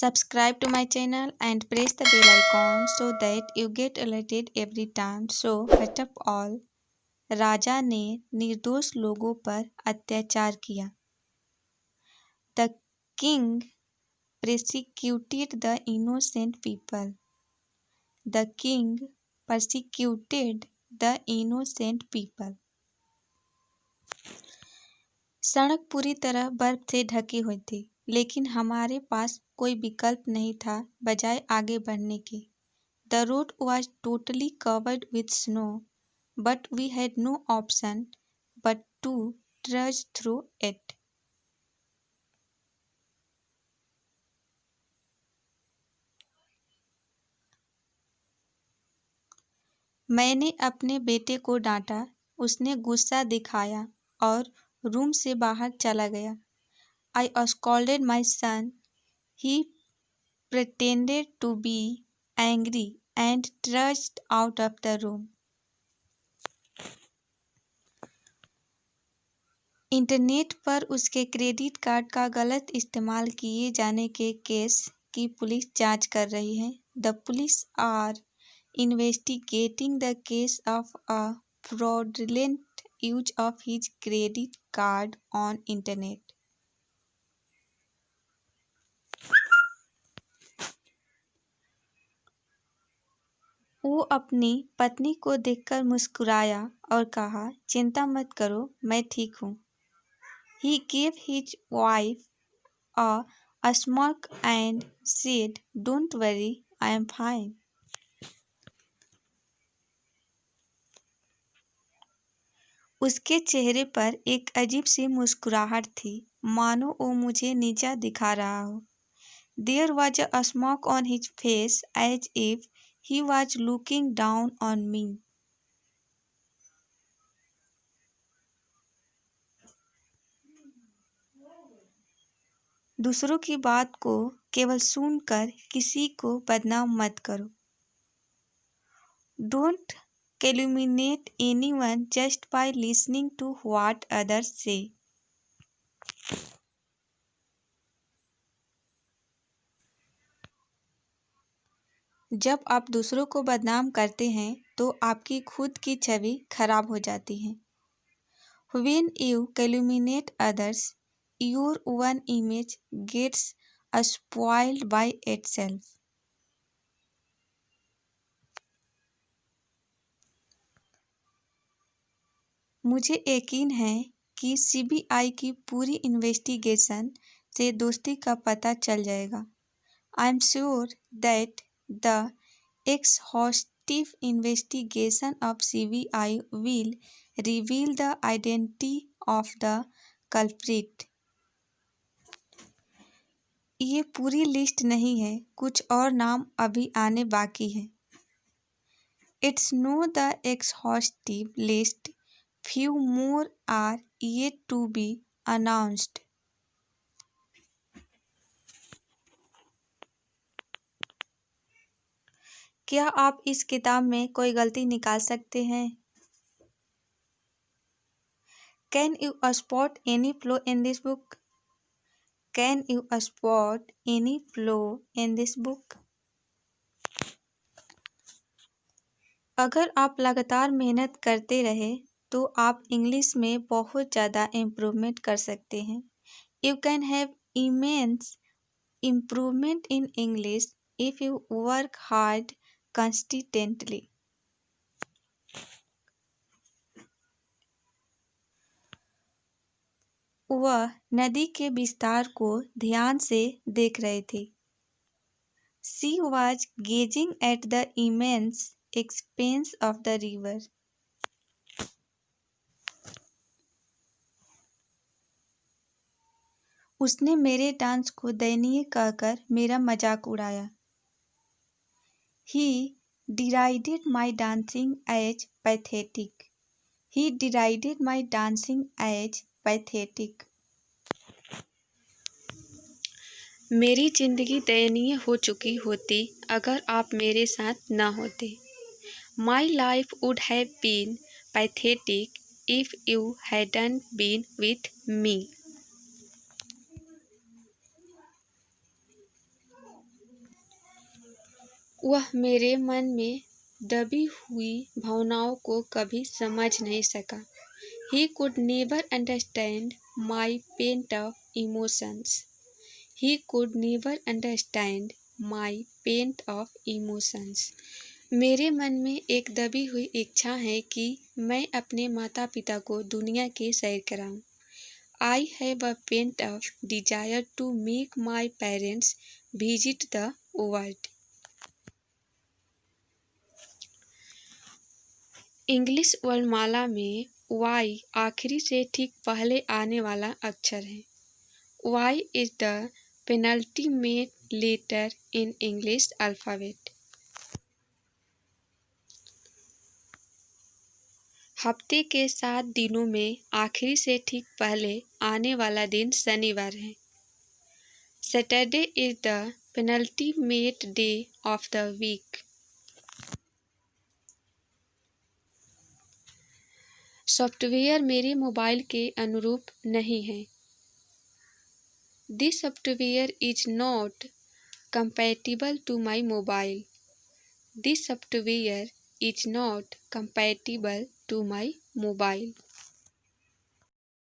Subscribe to my channel and press the bell icon so that you get alerted every time. So, first of all, राजा ने निर्दोष लोगों पर अत्याचार किया. The king persecuted the innocent people. The king persecuted the innocent people. सड़क पूरी तरह बर्फ से ढकी हुई थी, लेकिन हमारे पास कोई विकल्प नहीं था बजाय आगे बढ़ने के. The road was totally covered with snow, but we had no option but to trudge through it. मैंने अपने बेटे को डांटा. उसने गुस्सा दिखाया और रूम से बाहर चला गया. I scolded my son. He pretended to be angry and trudged out of the room. Internet पर उसके क्रेडिट कार्ड का गलत इस्तेमाल किए जाने के केस की पुलिस जांच कर रही है. The police are investigating the case of a fraudulent use of his credit card on internet. वो अपनी पत्नी को देखकर मुस्कुराया और कहा, चिंता मत करो, मैं ठीक हूँ. He gave his wife a smirk and said, "Don't worry, I am fine." उसके चेहरे पर एक अजीब सी मुस्कुराहट थी, मानो वो मुझे नीचा दिखा रहा हो. There was a smirk on his face as if he was looking down on me. दूसरों की बात को केवल सुनकर किसी को बदनाम मत करो. Don't calumniate anyone just by listening to what others say. जब आप दूसरों को बदनाम करते हैं तो आपकी खुद की छवि खराब हो जाती है. When you calumniate others, your own image gets spoiled by itself. मुझे यकीन है कि सीबीआई की पूरी इन्वेस्टिगेशन से दोस्ती का पता चल जाएगा. I am sure that the exhaustive investigation of CBI will reveal the identity of the culprit. ये पूरी लिस्ट नहीं है, कुछ और नाम अभी आने बाकी है. It's not the exhaustive list. Few more are yet to be announced. क्या आप इस किताब में कोई गलती निकाल सकते हैं? Can you spot any flaw in this book? Can you spot any flaw in this book? अगर आप लगातार मेहनत करते रहे तो आप इंग्लिश में बहुत ज़्यादा इम्प्रूवमेंट कर सकते हैं. You can have immense improvement in English if you work hard consistently. वह नदी के विस्तार को ध्यान से देख रहे थे. She was gazing at the immense expanse of the river. उसने मेरे डांस को दयनीय कहकर मेरा मजाक उड़ाया. He derided my dancing as pathetic. He derided my dancing as pathetic. मेरी जिंदगी दयनीय हो चुकी होती अगर आप मेरे साथ न होते. My life would have been pathetic if you hadn't been with me. वह मेरे मन में दबी हुई भावनाओं को कभी समझ नहीं सका। He could never understand my pent-up emotions. He could never understand my pent-up emotions. मेरे मन में एक दबी हुई इच्छा है कि मैं अपने माता पिता को दुनिया की सैर कराऊं। I have a pent-up desire to make my parents visit the world. English वर्णमाला में Y आखिरी से ठीक पहले आने वाला अक्षर है। Y is the penultimate letter in English alphabet. हफ्ते के 7 दिनों में आखिरी से ठीक पहले आने वाला दिन शनिवार है। Saturday is the penultimate day of the week. Software मेरे मोबाइल के अनुरूप नहीं है। This software is not compatible to my mobile. This software is not compatible to my mobile.